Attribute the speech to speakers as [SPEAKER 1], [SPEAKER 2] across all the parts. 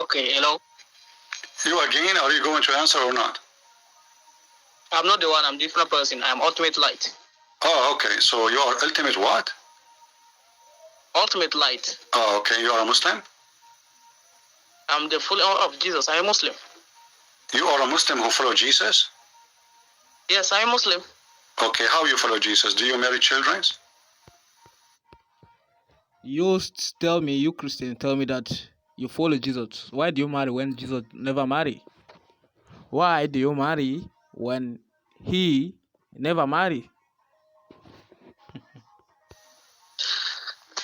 [SPEAKER 1] Okay, hello.
[SPEAKER 2] You again? Are you going to answer or not?
[SPEAKER 1] I'm not the one. I'm a different person. I'm Ultimate Light.
[SPEAKER 2] Oh, okay. So you are ultimate what?
[SPEAKER 1] Ultimate Light.
[SPEAKER 2] Oh, okay. You are a Muslim?
[SPEAKER 1] I'm the follower of Jesus. I'm a Muslim.
[SPEAKER 2] You are a Muslim who follow Jesus?
[SPEAKER 1] Yes, I'm a Muslim.
[SPEAKER 2] Okay. How you follow Jesus? Do you marry children?
[SPEAKER 3] You tell me, you Christian, tell me that you follow Jesus. Why do you marry when Jesus never marry? Why do you marry when he never marry?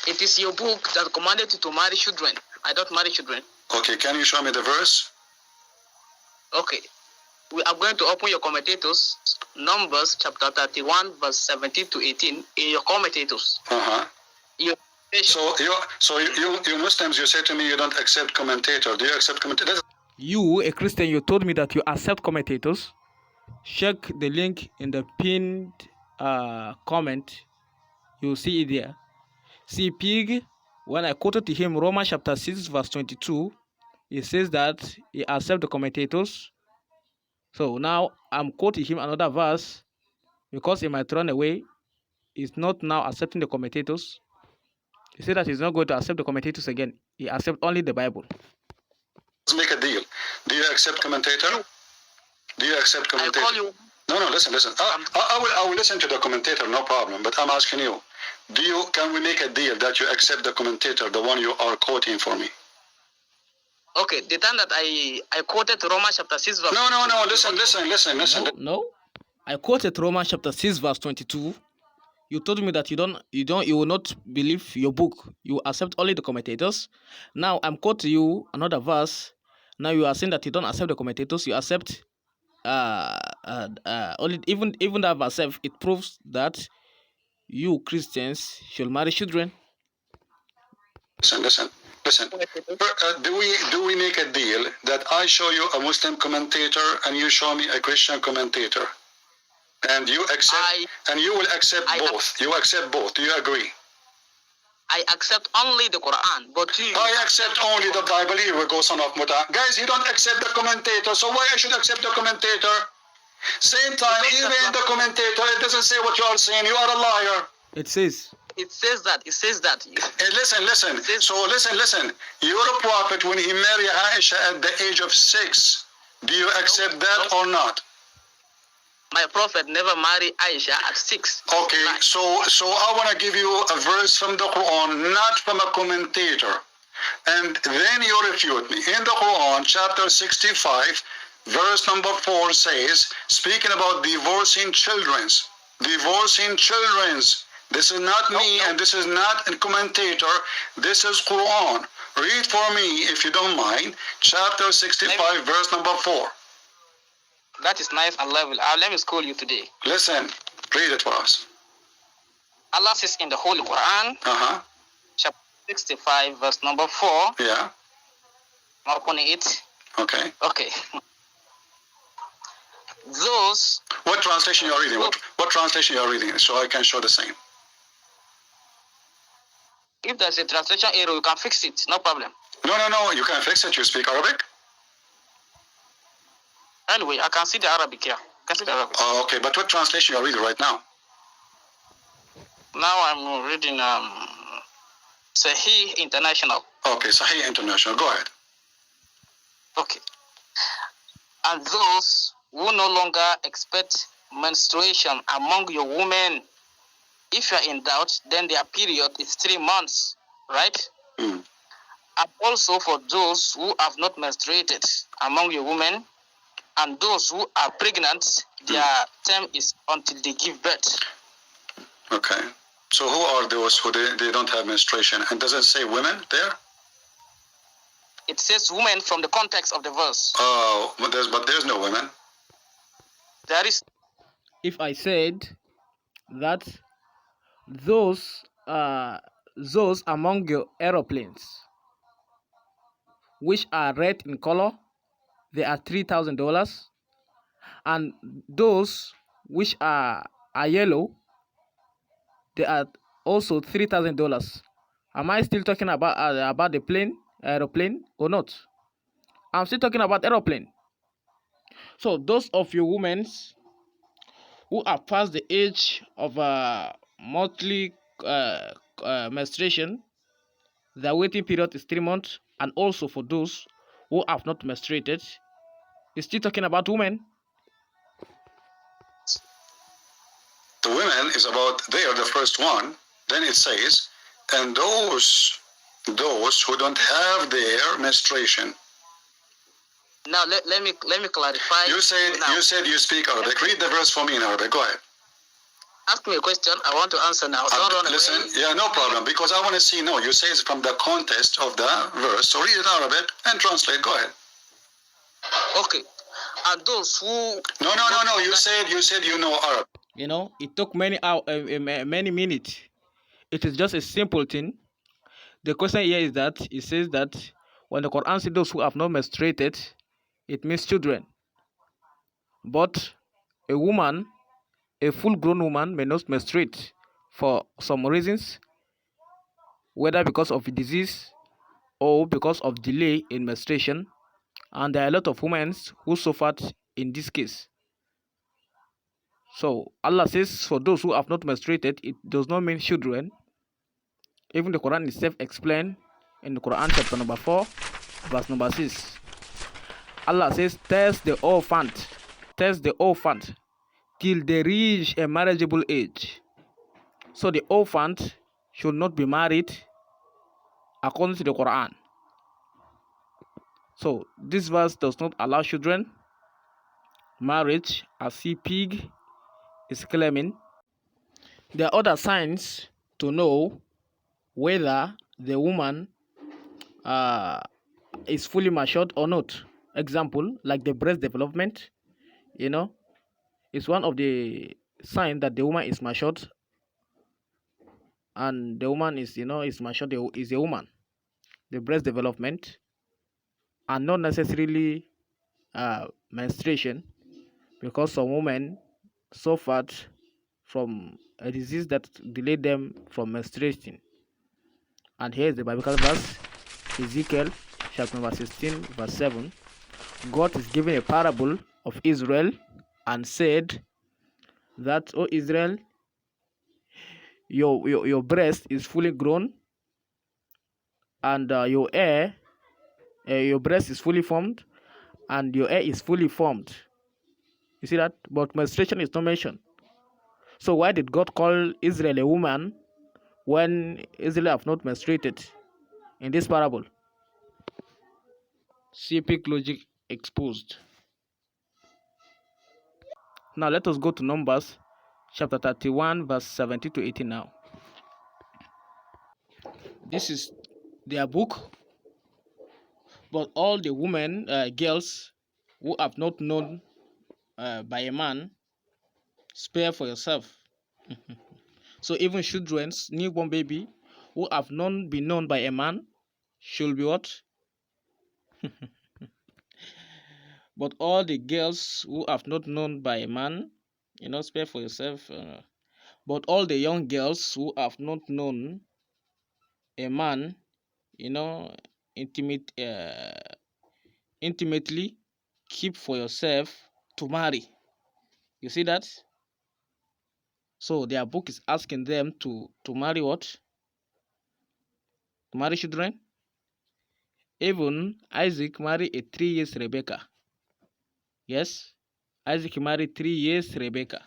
[SPEAKER 1] It is your book that commanded you to marry children. I don't marry children.
[SPEAKER 2] Okay, can you show me the verse?
[SPEAKER 1] Okay. We are going to open your commentators, Numbers chapter 31, verse 17 to 18, in your commentators.
[SPEAKER 2] Uh-huh.
[SPEAKER 1] Your
[SPEAKER 2] So you Muslims, you say to me you don't accept commentator. Do you accept commentators?
[SPEAKER 3] You, a Christian, you told me that you accept commentators. Check the link in the pinned comment. You'll see it there. See, Pig, when I quoted to him Romans chapter 6, verse 22, he says that he accepts the commentators. So now I'm quoting him another verse because he might run away. He's not now accepting the commentators. He said that he's not going to accept the commentators again. He accepts only the Bible.
[SPEAKER 2] Let's make a deal. Do you accept commentator? Do you accept commentator?
[SPEAKER 1] I call you.
[SPEAKER 2] No, listen. I will listen to the commentator, no problem. But I'm asking you, can we make a deal that you accept the commentator, the one you are quoting for me?
[SPEAKER 1] Okay, the time that I quoted Romans chapter 6 verse.
[SPEAKER 2] No, listen.
[SPEAKER 3] No. I quoted Romans chapter 6 verse 22. You told me that you will not believe your book. You accept only the commentators. Now I'm quoting you another verse. Now you are saying that you don't accept the commentators. You accept only even that verse. It proves that you Christians should marry children.
[SPEAKER 2] Listen. Do we make a deal that I show you a Muslim commentator and you show me a Christian commentator, and you accept and you will accept both? You accept both. Do you agree?
[SPEAKER 1] I accept only the Quran, but you.
[SPEAKER 2] I accept only the Bible. Here we go, son of Muta. Guys, you don't accept the commentator, so why I should accept the commentator? Same time, even the commentator, it doesn't say what you are saying. You are a liar.
[SPEAKER 3] It says.
[SPEAKER 1] It says that.
[SPEAKER 2] Listen. So listen. Your prophet, when he married Aisha at the age of 6, do you accept that or not?
[SPEAKER 1] My prophet never married Aisha at 6.
[SPEAKER 2] Okay, so I want to give you a verse from the Quran, not from a commentator. And then you refute me. In the Quran, chapter 65, verse number 4 says, speaking about divorcing children. This is not me, and this is not a commentator. This is Quran. Read for me, if you don't mind, chapter 65, verse number 4.
[SPEAKER 1] That is nice and level. Let me school you today.
[SPEAKER 2] Listen, read it for us.
[SPEAKER 1] Allah says in the Holy Quran, chapter 65, verse number 4.
[SPEAKER 2] Yeah.
[SPEAKER 1] Open it.
[SPEAKER 2] Okay.
[SPEAKER 1] Those.
[SPEAKER 2] What translation you are reading? What translation you are reading? So I can show the same.
[SPEAKER 1] If there's a translation error, you can fix it. No problem.
[SPEAKER 2] No. You can fix it. You speak Arabic?
[SPEAKER 1] Anyway, I can see the Arabic here.
[SPEAKER 2] Oh, okay. But what translation you are reading right now?
[SPEAKER 1] Now I'm reading Sahih International.
[SPEAKER 2] Okay, Sahih International. Go ahead.
[SPEAKER 1] Okay. And those who no longer expect menstruation among your women, if you are in doubt, then their period is 3 months, right?
[SPEAKER 2] Mm.
[SPEAKER 1] And also for those who have not menstruated among your women, and those who are pregnant, their term is until they give birth.
[SPEAKER 2] Okay. So who are those who they don't have menstruation? And does it say women there?
[SPEAKER 1] It says women from the context of the verse.
[SPEAKER 2] Oh, but there's no women.
[SPEAKER 1] There is.
[SPEAKER 3] If I said that those among your aeroplanes which are red in color, they are $3,000, and those which are yellow, they are also $3,000. Am I still talking about the aeroplane or not? I'm still talking about aeroplane. So those of you women who are past the age of monthly menstruation, the waiting period is 3 months, and also for those who have not menstruated, it's still talking about women.
[SPEAKER 2] The women is about, they are the first one. Then it says, and those who don't have their menstruation.
[SPEAKER 1] Now let me clarify.
[SPEAKER 2] You said you speak Arabic. Read the verse for me in Arabic. Go ahead.
[SPEAKER 1] Ask me a question. I want to answer now. Don't run
[SPEAKER 2] listen,
[SPEAKER 1] away.
[SPEAKER 2] Yeah, no problem. Because I want to see. No, you say it's from the context of the verse. So read it in Arabic and translate. Go ahead.
[SPEAKER 1] Okay. And those who
[SPEAKER 2] No. You said you know Arabic.
[SPEAKER 3] You know, it took many hours, many minutes. It is just a simple thing. The question here is that it says that when the Quran says those who have not menstruated, it means children. But a woman, a full-grown woman, may not menstruate for some reasons, whether because of a disease or because of delay in menstruation, and there are a lot of women who suffered in this case. So Allah says for those who have not menstruated, it does not mean children. Even the Quran itself explained in the Quran chapter number 4, verse number 6. Allah says, test the orphan till they reach a marriageable age. So the orphan should not be married according to the Quran. So this verse does not allow children marriage, as Pig is claiming. There are other signs to know whether the woman is fully matured or not. Example, like the breast development, is one of the signs that the woman is matured, and the woman is matured, is a woman. The breast development, and not necessarily menstruation, because some women suffered from a disease that delayed them from menstruating. And here is the biblical verse, Ezekiel chapter number 16, verse 7. God is giving a parable of Israel and said that, "O Israel, your breast is fully grown, and your breast is fully formed, and your hair is fully formed." You see that? But menstruation is not mentioned. So why did God call Israel a woman when Israel have not menstruated in this parable? Civic logic exposed. Now let us go to Numbers chapter 31, verse 17 to 18 now. This is their book. But all the women, girls who have not known by a man, spare for yourself. So even children's newborn baby who have not been known by a man should be what? But all the girls who have not known by a man, spare for yourself. But all the young girls who have not known a man, intimately keep for yourself to marry. You see that? So their book is asking them to marry what? To marry children. Even Isaac married a 3 years Rebecca. Yes, Isaac married 3 years Rebecca.